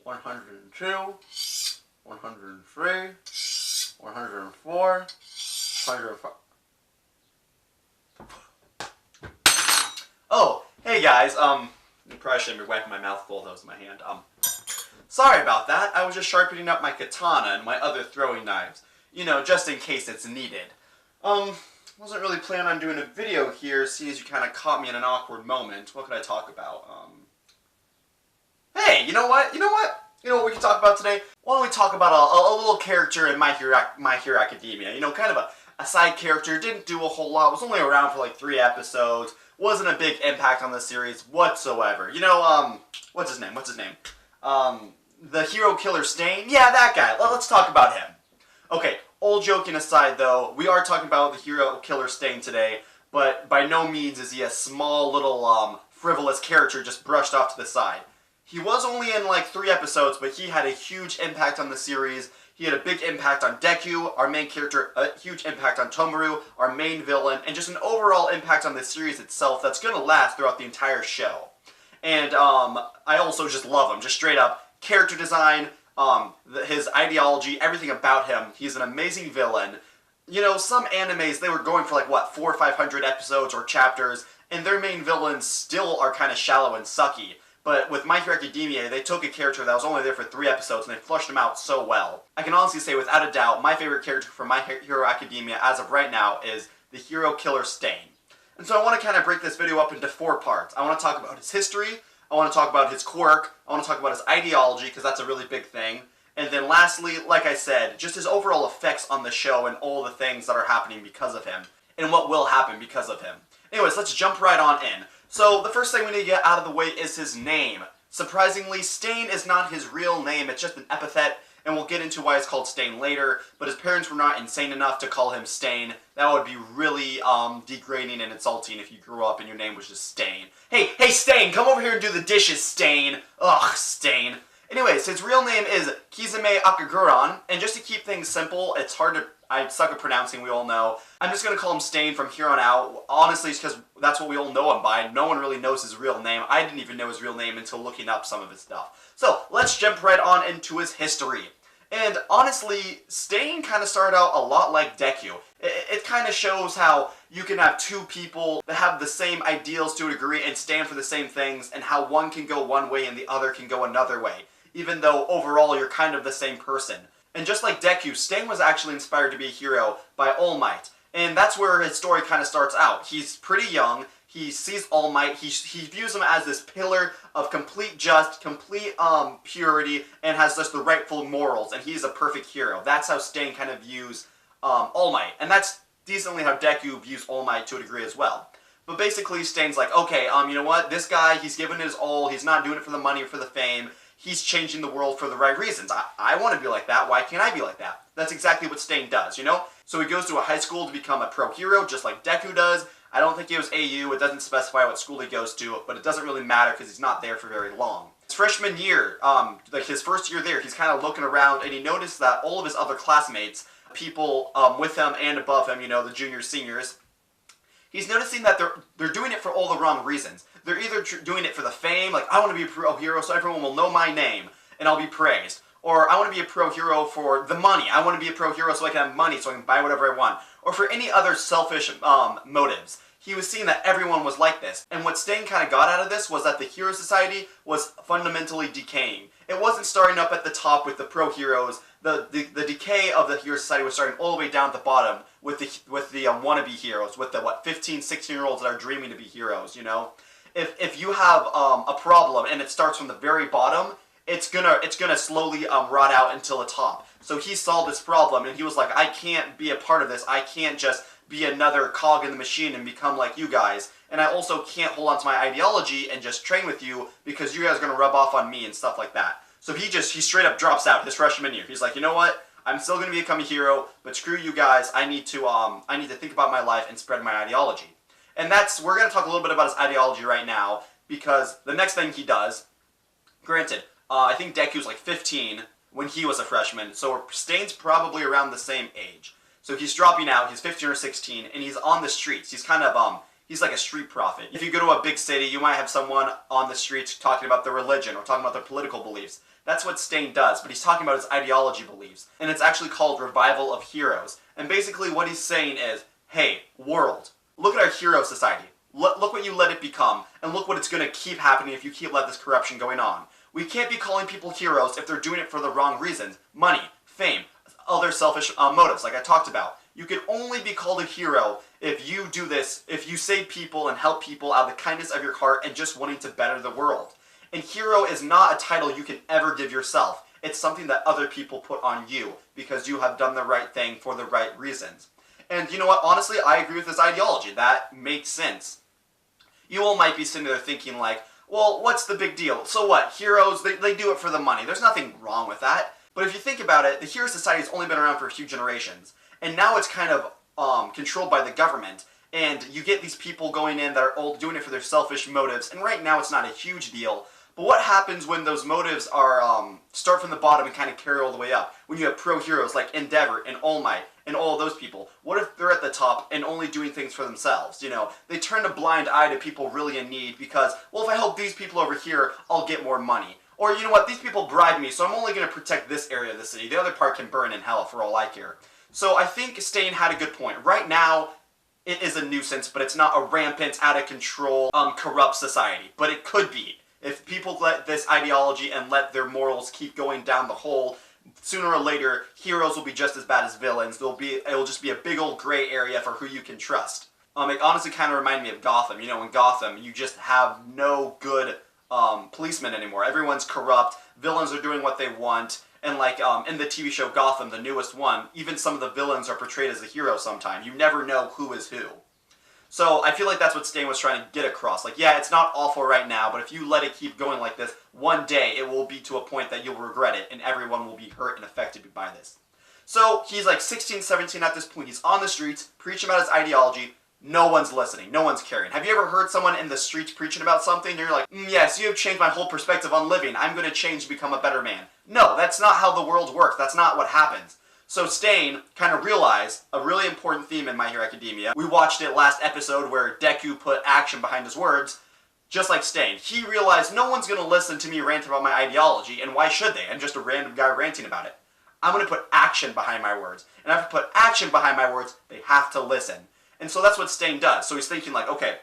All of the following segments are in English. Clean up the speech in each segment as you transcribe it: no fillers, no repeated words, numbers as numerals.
102, 103, 104, 105. Oh, hey guys, you probably shouldn't be wiping my mouth full of those in my hand. Sorry about that. I was just sharpening up my katana and my other throwing knives. You know, just in case it's needed. Wasn't really planning on doing a video here, seeing as you kind of caught me in an awkward moment. What could I talk about? Hey, you know what? You know what we can talk about today? Why don't we talk about a little character in My Hero Academia? You know, kind of a side character, didn't do a whole lot, was only around for like 3 episodes, wasn't a big impact on the series whatsoever. You know, what's his name? The hero killer Stain? Yeah, that guy. Let's talk about him. Okay, all joking aside though, we are talking about the hero killer Stain today, but by no means is he a small little frivolous character just brushed off to the side. He was only in like 3 episodes, but he had a huge impact on the series. He had a big impact on Deku, our main character, a huge impact on Tomaru, our main villain, and just an overall impact on the series itself that's going to last throughout the entire show. And I also just love him, just straight up. Character design, his ideology, everything about him. He's an amazing villain. You know, some animes, they were going for like, what, 400 or 500 episodes or chapters, and their main villains still are kind of shallow and sucky. But with My Hero Academia, they took a character that was only there for 3 episodes and they flushed him out so well. I can honestly say, without a doubt, my favorite character from My Hero Academia as of right now is the hero killer Stain. And so I want to kind of break this video up into 4 parts. I want to talk about his history, I want to talk about his quirk, I want to talk about his ideology, because that's a really big thing. And then lastly, like I said, just his overall effects on the show and all the things that are happening because of him, and what will happen because of him. Anyways, let's jump right on in. So the first thing we need to get out of the way is his name. Surprisingly, Stain is not his real name, it's just an epithet, and we'll get into why it's called Stain later, but his parents were not insane enough to call him Stain. That would be really degrading and insulting if you grew up and your name was just Stain. Hey, Stain, come over here and do the dishes, Stain. Ugh, Stain. Anyways, his real name is Kizame Akaguran, and just to keep things simple, it's hard to... I suck at pronouncing, we all know. I'm just going to call him Stain from here on out. Honestly, it's because that's what we all know him by. No one really knows his real name. I didn't even know his real name until looking up some of his stuff. So, let's jump right on into his history. And honestly, Stain kind of started out a lot like Deku. It kind of shows how you can have 2 people that have the same ideals to a degree and stand for the same things, and how one can go one way and the other can go another way, even though overall you're kind of the same person. And just like Deku, Stain was actually inspired to be a hero by All Might. And that's where his story kind of starts out. He's pretty young, he sees All Might, he views him as this pillar of complete purity, and has just the rightful morals, and he's a perfect hero. That's how Stain kind of views All Might. And that's decently how Deku views All Might to a degree as well. But basically, Stain's like, okay, you know what, this guy, he's given his all, he's not doing it for the money or for the fame. He's changing the world for the right reasons. I want to be like that. Why can't I be like that? That's exactly what Stain does, you know? So he goes to a high school to become a pro hero, just like Deku does. I don't think he was AU. It doesn't specify what school he goes to, but it doesn't really matter because he's not there for very long. His freshman year, like his first year there, he's kind of looking around and he noticed that all of his other classmates, people with him and above him, you know, the juniors, seniors, he's noticing that they're doing it for all the wrong reasons. They're either doing it for the fame, like I want to be a pro hero so everyone will know my name and I'll be praised. Or I want to be a pro hero for the money. I want to be a pro hero so I can have money so I can buy whatever I want. Or for any other selfish motives. He was seeing that everyone was like this. And what Stain kind of got out of this was that the hero society was fundamentally decaying. It wasn't starting up at the top with the pro heroes. The decay of the hero society was starting all the way down at the bottom with the wannabe heroes, with the 15, 16-year-olds that are dreaming to be heroes, you know? If you have a problem and it starts from the very bottom, it's gonna slowly rot out until the top. So he saw this problem and he was like, I can't be a part of this. I can't just be another cog in the machine and become like you guys. And I also can't hold on to my ideology and just train with you because you guys are gonna rub off on me and stuff like that. So he straight up drops out his freshman year. He's like, you know what? I'm still gonna become a hero, but screw you guys. I need to think about my life and spread my ideology. And we're going to talk a little bit about his ideology right now, because the next thing he does, granted, I think Deku was like 15 when he was a freshman, so Stain's probably around the same age. So he's dropping out, he's 15 or 16, and he's on the streets. He's kind of, He's like a street prophet. If you go to a big city, you might have someone on the streets talking about their religion or talking about their political beliefs. That's what Stain does, but he's talking about his ideology beliefs. And it's actually called Revival of Heroes. And basically what he's saying is, hey, world, look at our hero society. Look what you let it become, and look what it's going to keep happening if you keep let this corruption going on. We can't be calling people heroes if they're doing it for the wrong reasons. Money, fame, other selfish motives, like I talked about. You can only be called a hero if you do this, if you save people and help people out of the kindness of your heart and just wanting to better the world. And hero is not a title you can ever give yourself. It's something that other people put on you because you have done the right thing for the right reasons. And you know what? Honestly, I agree with this ideology. That makes sense. You all might be sitting there thinking like, well, what's the big deal? So what? Heroes, they do it for the money. There's nothing wrong with that. But if you think about it, the hero society has only been around for a few generations. And now it's kind of controlled by the government. And you get these people going in that are all doing it for their selfish motives. And right now it's not a huge deal. But what happens when those motives are start from the bottom and kind of carry all the way up? When you have pro heroes like Endeavor and All Might and all of those people. What if they're at the top and only doing things for themselves? You know, they turn a blind eye to people really in need because, well, if I help these people over here, I'll get more money. Or, you know what, these people bribe me, so I'm only going to protect this area of the city. The other part can burn in hell for all I care. So I think Stain had a good point. Right now, it is a nuisance, but it's not a rampant, out of control, corrupt society. But it could be. If people let this ideology and let their morals keep going down the hole, sooner or later, heroes will be just as bad as villains. It'll just be a big old gray area for who you can trust. It honestly kind of reminded me of Gotham. You know, in Gotham, you just have no good policemen anymore. Everyone's corrupt. Villains are doing what they want. And like in the TV show Gotham, the newest one, even some of the villains are portrayed as the hero sometimes. You never know who is who. So I feel like that's what Stain was trying to get across. Like, yeah, it's not awful right now, but if you let it keep going like this, one day it will be to a point that you'll regret it, and everyone will be hurt and affected by this. So he's like 16, 17 at this point. He's on the streets, preaching about his ideology. No one's listening. No one's caring. Have you ever heard someone in the streets preaching about something? And you're like, yes, you have changed my whole perspective on living. I'm going to change to become a better man. No, that's not how the world works. That's not what happens. So Stain kind of realized a really important theme in My Hero Academia. We watched it last episode where Deku put action behind his words, just like Stain. He realized no one's going to listen to me rant about my ideology, and why should they? I'm just a random guy ranting about it. I'm going to put action behind my words. And if I put action behind my words, they have to listen. And so that's what Stain does. So he's thinking like, okay,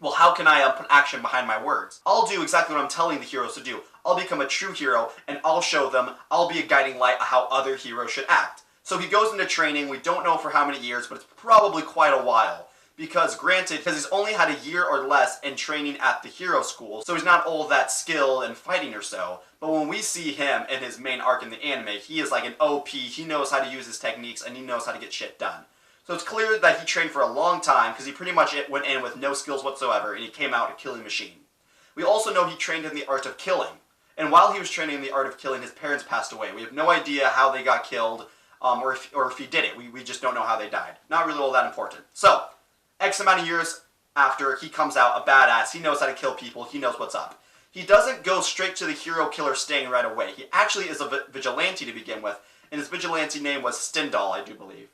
well, how can I put action behind my words? I'll do exactly what I'm telling the heroes to do. I'll become a true hero, and I'll show them, I'll be a guiding light of how other heroes should act. So he goes into training. We don't know for how many years, but it's probably quite a while. Because granted, he's only had a year or less in training at the hero school, so he's not all that skilled in fighting or so. But when we see him in his main arc in the anime, he is like an OP, he knows how to use his techniques, and he knows how to get shit done. So it's clear that he trained for a long time, because he pretty much went in with no skills whatsoever, and he came out a killing machine. We also know he trained in the art of killing. And while he was training in the art of killing, his parents passed away. We have no idea how they got killed, or if he did it. We just don't know how they died. Not really all that important. So, X amount of years after, he comes out a badass. He knows how to kill people. He knows what's up. He doesn't go straight to the hero killer Stain right away. He actually is a vigilante to begin with, and his vigilante name was Stendhal, I do believe.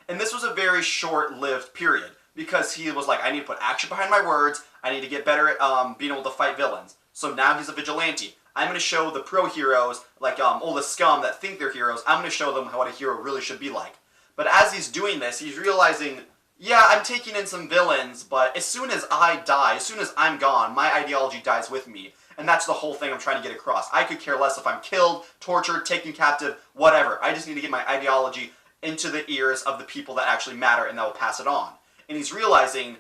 And this was a very short-lived period, because he was like, I need to put action behind my words, I need to get better at being able to fight villains. So now he's a vigilante. I'm going to show the pro heroes, like all the scum that think they're heroes, I'm going to show them what a hero really should be like. But as he's doing this, he's realizing, yeah, I'm taking in some villains, but as soon as I die, as soon as I'm gone, my ideology dies with me. And that's the whole thing I'm trying to get across. I could care less if I'm killed, tortured, taken captive, whatever. I just need to get my ideology into the ears of the people that actually matter, and that will pass it on. And he's realizing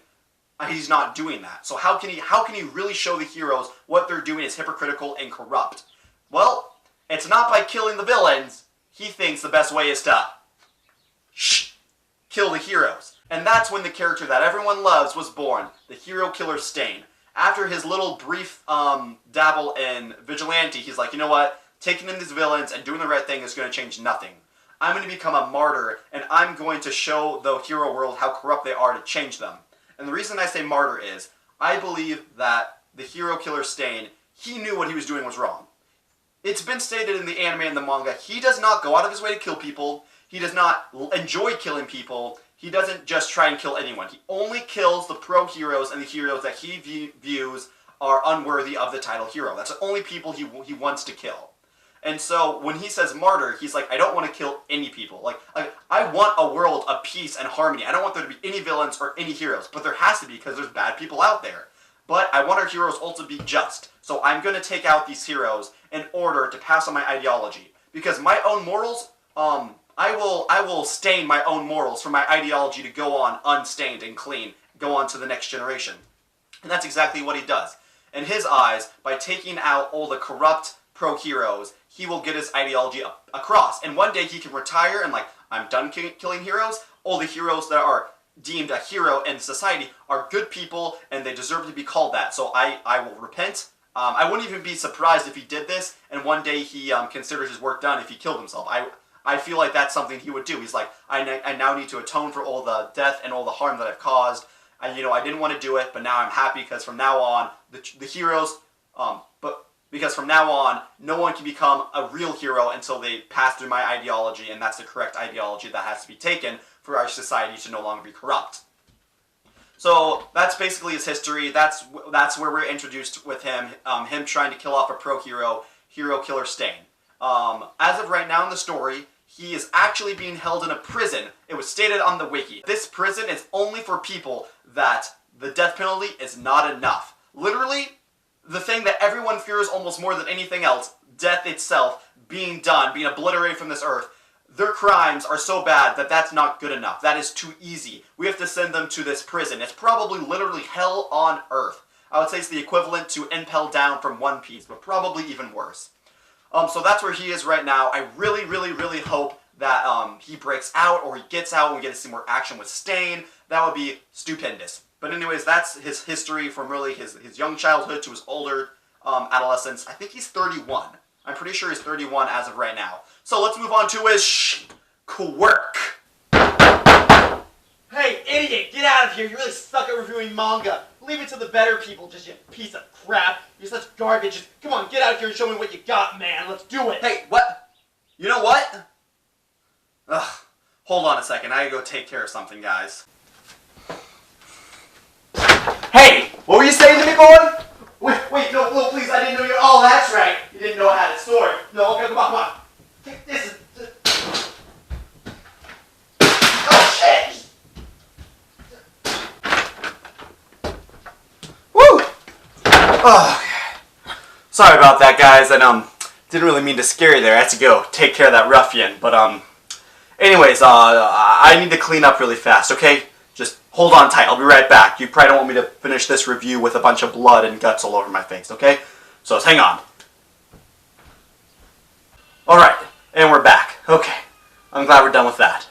he's not doing that. So how can he really show the heroes what they're doing is hypocritical and corrupt? Well, it's not by killing the villains. He thinks the best way is to kill the heroes. And that's when the character that everyone loves was born, the hero killer Stain. After his little brief dabble in vigilante, he's like, you know what? Taking in these villains and doing the right thing is going to change nothing. I'm going to become a martyr, and I'm going to show the hero world how corrupt they are to change them. And the reason I say martyr is, I believe that the hero killer Stain, he knew what he was doing was wrong. It's been stated in the anime and the manga, he does not go out of his way to kill people, he does not enjoy killing people, he doesn't just try and kill anyone. He only kills the pro heroes and the heroes that he views are unworthy of the title hero. That's the only people he wants to kill. And so when he says martyr, he's like, I don't want to kill any people. Like I want a world of peace and harmony. I don't want there to be any villains or any heroes, but there has to be because there's bad people out there. But I want our heroes also to be just. So I'm going to take out these heroes in order to pass on my ideology. Because my own morals, I will stain my own morals for my ideology to go on unstained and clean, go on to the next generation. And that's exactly what he does. In his eyes, by taking out all the corrupt pro-heroes, he will get his ideology across. And one day he can retire and I'm done killing heroes. All the heroes that are deemed a hero in society are good people and they deserve to be called that. So I will repent. I wouldn't even be surprised if he did this and one day he considers his work done if he killed himself. I feel like that's something he would do. He's like, I now need to atone for all the death and all the harm that I've caused. I didn't want to do it, but now I'm happy because from now on, the heroes, because from now on, no one can become a real hero until they pass through my ideology, and that's the correct ideology that has to be taken for our society to no longer be corrupt. So that's basically his history. That's where we're introduced with him, him trying to kill off a pro-hero, hero killer Stain. As of right now in the story, he is actually being held in a prison. It was stated on the wiki. This prison is only for people that the death penalty is not enough. Literally, the thing that everyone fears almost more than anything else, death itself, being done, being obliterated from this earth, their crimes are so bad that that's not good enough. That is too easy. We have to send them to this prison. It's probably literally hell on earth. I would say it's the equivalent to Impel Down from One Piece, but probably even worse. So that's where he is right now. I really, really, really hope that he breaks out or he gets out and we get to see more action with Stain. That would be stupendous. But anyways, that's his history from really his young childhood to his older adolescence. I think he's 31. I'm pretty sure he's 31 as of right now. So let's move on to his Quirk. Hey, idiot, get out of here. You really suck at reviewing manga. Leave it to the better people, just you piece of crap. You're such garbage. Just, come on, get out here and show me what you got, man. Let's do it. Hey, what? You know what? Ugh. Hold on a second. I gotta go take care of something, guys. Hey, what were you saying to me, boy? Wait, no, please, I didn't know you. Oh, that's right. You didn't know I had a sword. No, okay, come on. Take this. Oh, shit! Woo! Oh, sorry about that, guys. And, didn't really mean to scare you there. I had to go take care of that ruffian. But, anyways, I need to clean up really fast, okay? Just hold on tight. I'll be right back. You probably don't want me to finish this review with a bunch of blood and guts all over my face, okay? So just hang on. Alright, and we're back. Okay. I'm glad we're done with that.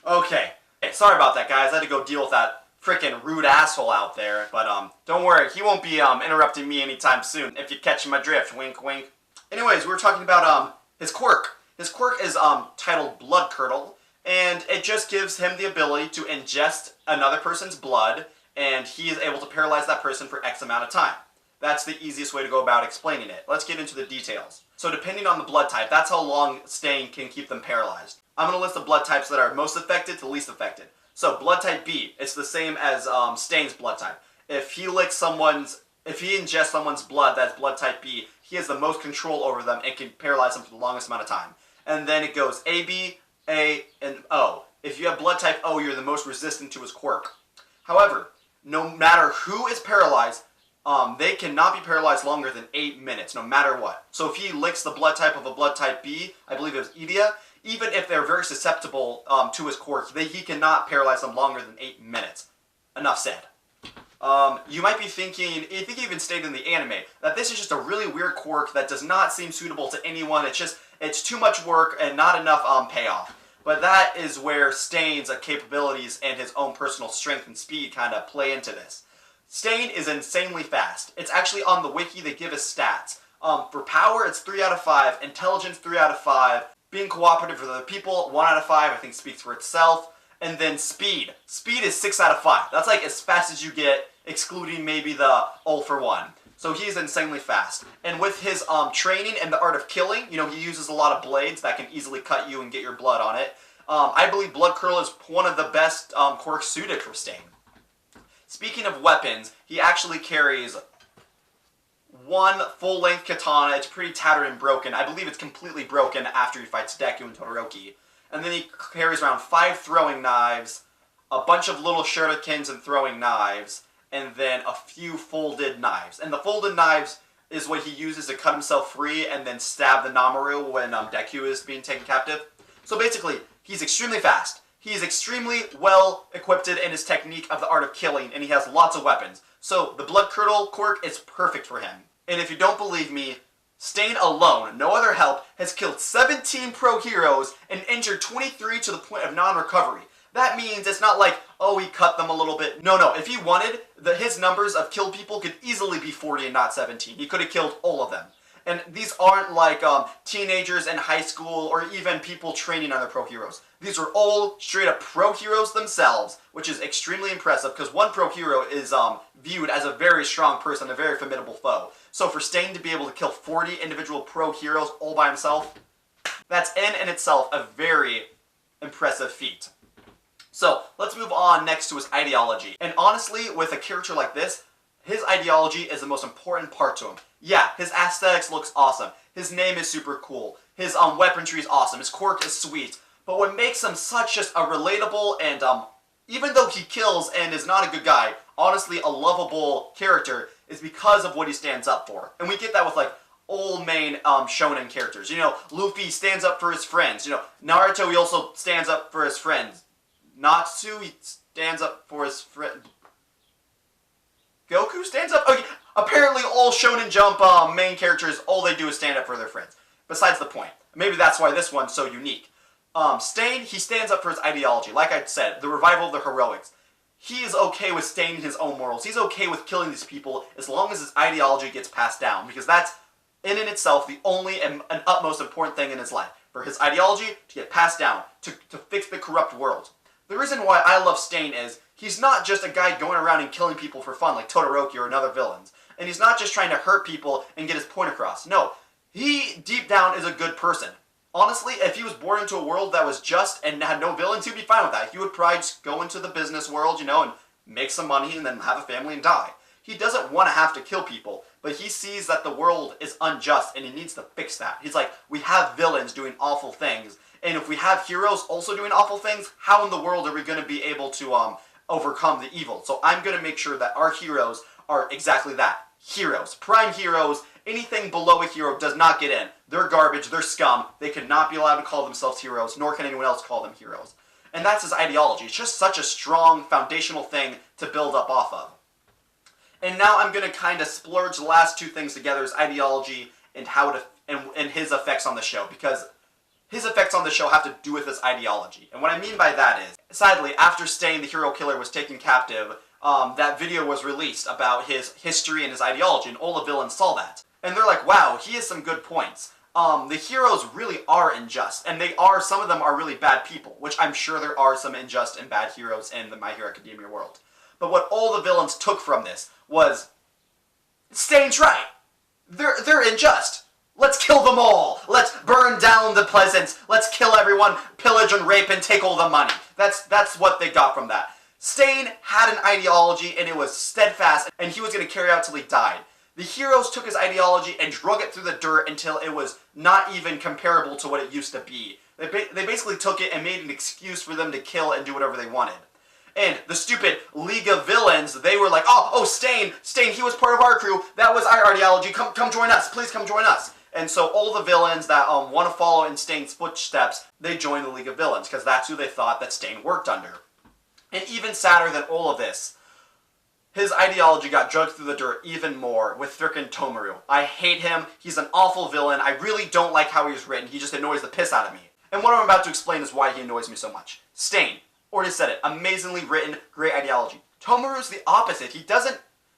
Okay. Sorry about that, guys. I had to go deal with that frickin' rude asshole out there. But, don't worry. He won't be, interrupting me anytime soon. If you catch my drift. Wink, wink. Anyways, we were talking about, his quirk. His quirk is, titled Blood Curdle. And it just gives him the ability to ingest another person's blood, and he is able to paralyze that person for X amount of time. That's the easiest way to go about explaining it. Let's get into the details. So depending on the blood type, that's how long Stain can keep them paralyzed. I'm going to list the blood types that are most affected to least affected. So blood type B, it's the same as Stain's blood type. If he ingests someone's blood that's blood type B, he has the most control over them and can paralyze them for the longest amount of time. And then it goes AB, A, and O. If you have blood type O, you're the most resistant to his quirk. However, no matter who is paralyzed, they cannot be paralyzed longer than 8 minutes, no matter what. So if he licks the blood type of a blood type B, I believe it was Edea, even if they're very susceptible to his quirk, he cannot paralyze them longer than 8 minutes. Enough said. You might be thinking, I think he even stated in the anime, that this is just a really weird quirk that does not seem suitable to anyone. It's too much work and not enough payoff. But that is where Stain's capabilities and his own personal strength and speed kind of play into this. Stain is insanely fast. It's actually on the wiki, they give us stats. For power, it's 3 out of 5. Intelligence, 3 out of 5. Being cooperative with other people, 1 out of 5, I think speaks for itself. And then speed. Speed is 6 out of 5. That's like as fast as you get, excluding maybe the all for 1. So he's insanely fast. And with his training and the art of killing, he uses a lot of blades that can easily cut you and get your blood on it. I believe Blood Curdle is one of the best quirks suited for Stain. Speaking of weapons, he actually carries one full-length katana. It's pretty tattered and broken. I believe it's completely broken after he fights Deku and Todoroki. And then he carries around 5 throwing knives, a bunch of little shurikens and throwing knives, and then a few folded knives. And the folded knives is what he uses to cut himself free and then stab the Namaru when Deku is being taken captive. So basically, he's extremely fast. He is extremely well equipped in his technique of the art of killing, and he has lots of weapons. So the Blood Curdle quirk is perfect for him. And if you don't believe me, Stain alone, no other help, has killed 17 pro heroes and injured 23 to the point of non-recovery. That means it's not like, oh, he cut them a little bit. No, if he wanted, his numbers of killed people could easily be 40 and not 17. He could have killed all of them. And these aren't like teenagers in high school or even people training other pro heroes. These are all straight up pro heroes themselves, which is extremely impressive because one pro hero is viewed as a very strong person, a very formidable foe. So for Stain to be able to kill 40 individual pro heroes all by himself, that's in itself a very impressive feat. So let's move on next to his ideology. And honestly, with a character like this, his ideology is the most important part to him. Yeah, his aesthetics looks awesome. His name is super cool. His weaponry is awesome. His quirk is sweet. But what makes him such just a relatable and, even though he kills and is not a good guy, honestly a lovable character is because of what he stands up for. And we get that with, like, old main shonen characters. You know, Luffy stands up for his friends. You know, Naruto, he also stands up for his friends. Natsu, he stands up for his friend. Goku stands up? Okay, apparently all Shonen Jump main characters, all they do is stand up for their friends. Besides the point. Maybe that's why this one's so unique. Stain, he stands up for his ideology. Like I said, the revival of the heroics. He is okay with staining his own morals. He's okay with killing these people as long as his ideology gets passed down. Because that's, in itself, the only and utmost important thing in his life. For his ideology to get passed down, to fix the corrupt world. The reason why I love Stain is he's not just a guy going around and killing people for fun like Todoroki or other villains. And he's not just trying to hurt people and get his point across. No, he deep down is a good person. Honestly, if he was born into a world that was just and had no villains, he'd be fine with that. He would probably just go into the business world, you know, and make some money and then have a family and die. He doesn't want to have to kill people, but he sees that the world is unjust and he needs to fix that. He's like, we have villains doing awful things. And if we have heroes also doing awful things, how in the world are we going to be able to overcome the evil? So I'm going to make sure that our heroes are exactly that. Heroes. Prime heroes. Anything below a hero does not get in. They're garbage. They're scum. They cannot be allowed to call themselves heroes, nor can anyone else call them heroes. And that's his ideology. It's just such a strong foundational thing to build up off of. And now I'm going to kind of splurge the last two things together, his ideology and and his effects on the show, because his effects on the show have to do with his ideology. And what I mean by that is, sadly, after Stain, the hero killer, was taken captive, that video was released about his history and his ideology, and all the villains saw that. And they're like, wow, he has some good points. The heroes really are unjust, and some of them are really bad people, which I'm sure there are some unjust and bad heroes in the My Hero Academia world. But what all the villains took from this was, Stain's right. They're unjust. Let's kill them all. Let's burn down the pleasance. Let's kill everyone, pillage and rape, and take all the money. That's what they got from that. Stain had an ideology, and it was steadfast, and he was going to carry out till he died. The heroes took his ideology and drug it through the dirt until it was not even comparable to what it used to be. They basically took it and made an excuse for them to kill and do whatever they wanted. And the stupid League of Villains, they were like, oh, Stain, he was part of our crew. That was our ideology. Come join us. Please come join us. And so all the villains that want to follow in Stain's footsteps, they join the League of Villains, because that's who they thought that Stain worked under. And even sadder than all of this, his ideology got dragged through the dirt even more with frickin' Tomaru. I hate him. He's an awful villain. I really don't like how he's written. He just annoys the piss out of me. And what I'm about to explain is why he annoys me so much. Stain, already said it, amazingly written, great ideology. Tomaru's the opposite.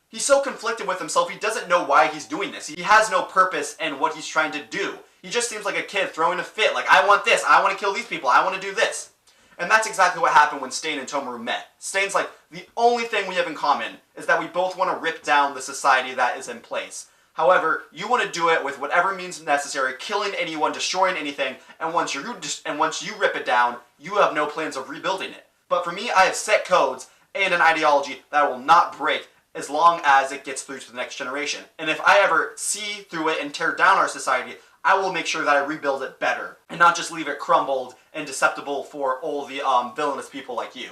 He's so conflicted with himself, he doesn't know why he's doing this. He has no purpose in what he's trying to do. He just seems like a kid throwing a fit, like, I want this, I want to kill these people, I want to do this. And that's exactly what happened when Stain and Tomaru met. Stain's like, the only thing we have in common is that we both want to rip down the society that is in place. However, you want to do it with whatever means necessary, killing anyone, destroying anything, and once you rip it down, you have no plans of rebuilding it. But for me, I have set codes and an ideology that I will not break as long as it gets through to the next generation. And if I ever see through it and tear down our society, I will make sure that I rebuild it better and not just leave it crumbled and deceptible for all the villainous people like you.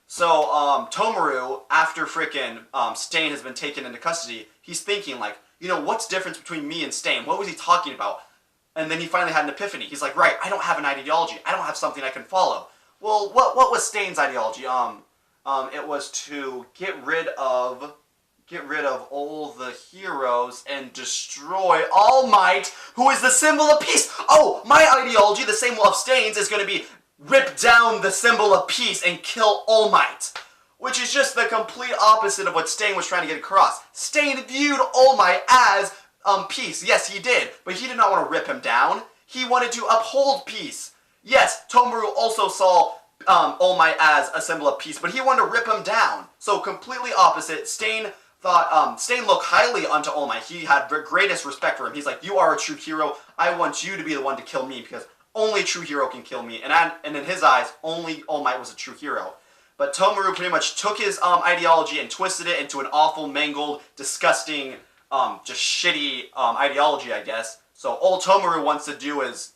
So Tomaru, after frickin' Stain has been taken into custody, he's thinking like, you know, what's the difference between me and Stain? What was he talking about? And then he finally had an epiphany. He's like, right, I don't have an ideology. I don't have something I can follow. Well, what was Stain's ideology? It was to get rid of all the heroes and destroy All Might, who is the symbol of peace. Oh, my ideology, the same of Stain's, is going to be rip down the symbol of peace and kill All Might. Which is just the complete opposite of what Stain was trying to get across. Stain viewed All Might as peace. Yes, he did. But he did not want to rip him down. He wanted to uphold peace. Yes, Tomaru also saw All Might as a symbol of peace, but he wanted to rip him down. So completely opposite. Stain thought, Stain looked highly onto All Might. He had the greatest respect for him. He's like, you are a true hero. I want you to be the one to kill me because only a true hero can kill me. And in his eyes, only All Might was a true hero. But Tomaru pretty much took his ideology and twisted it into an awful, mangled, disgusting, just shitty ideology, I guess. So all Tomaru wants to do is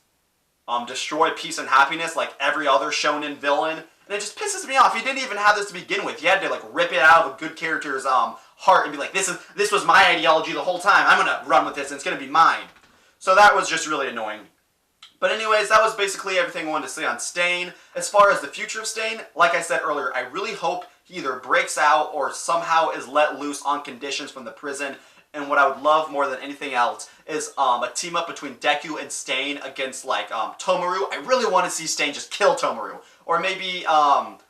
destroy peace and happiness like every other shonen villain. And it just pisses me off. He didn't even have this to begin with. He had to like rip it out of a good character's heart and be like, this was my ideology the whole time. I'm gonna run with this and it's gonna be mine. So that was just really annoying. But anyways, that was basically everything I wanted to say on Stain. As far as the future of Stain, like I said earlier, I really hope he either breaks out or somehow is let loose on conditions from the prison. And what I would love more than anything else is a team up between Deku and Stain against like Tomaru. I really want to see Stain just kill Tomaru. Or maybe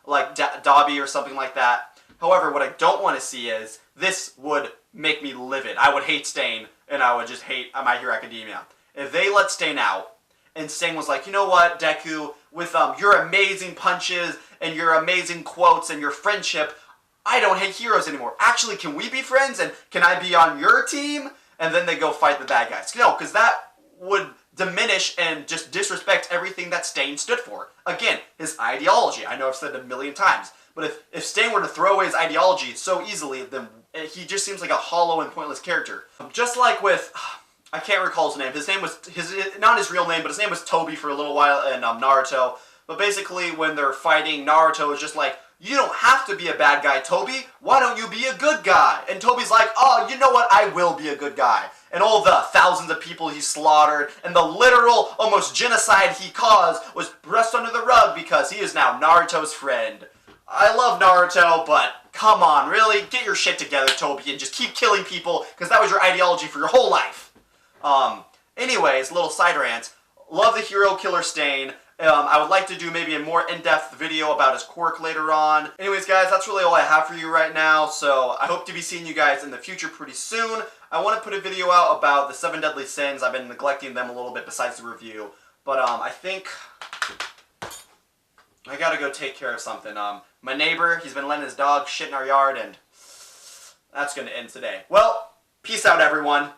like Dabi or something like that. However, what I don't want to see is, this would make me livid. I would hate Stain and I would just hate My Hero Academia. If they let Stain out, and Stain was like, you know what, Deku, with your amazing punches and your amazing quotes and your friendship, I don't hate heroes anymore. Actually, can we be friends and can I be on your team? And then they go fight the bad guys. No, because that would diminish and just disrespect everything that Stain stood for. Again, his ideology. I know I've said it a million times. But if Stain were to throw away his ideology so easily, then he just seems like a hollow and pointless character. Just like with... I can't recall his name. His name was, not his real name, but his name was Toby for a little while in Naruto. But basically, when they're fighting, Naruto is just like, you don't have to be a bad guy, Toby. Why don't you be a good guy? And Toby's like, oh, you know what? I will be a good guy. And all the thousands of people he slaughtered and the literal, almost genocide he caused was brushed under the rug because he is now Naruto's friend. I love Naruto, but come on, really? Get your shit together, Toby, and just keep killing people because that was your ideology for your whole life. Anyways, little side rant. Love the hero killer Stain. I would like to do maybe a more in-depth video about his quirk later on. Anyways, guys, that's really all I have for you right now. So I hope to be seeing you guys in the future pretty soon. I want to put a video out about the 7 deadly sins. I've been neglecting them a little bit besides the review. But I think I gotta go take care of something. My neighbor, he's been letting his dog shit in our yard, and that's gonna end today. Well, peace out, everyone.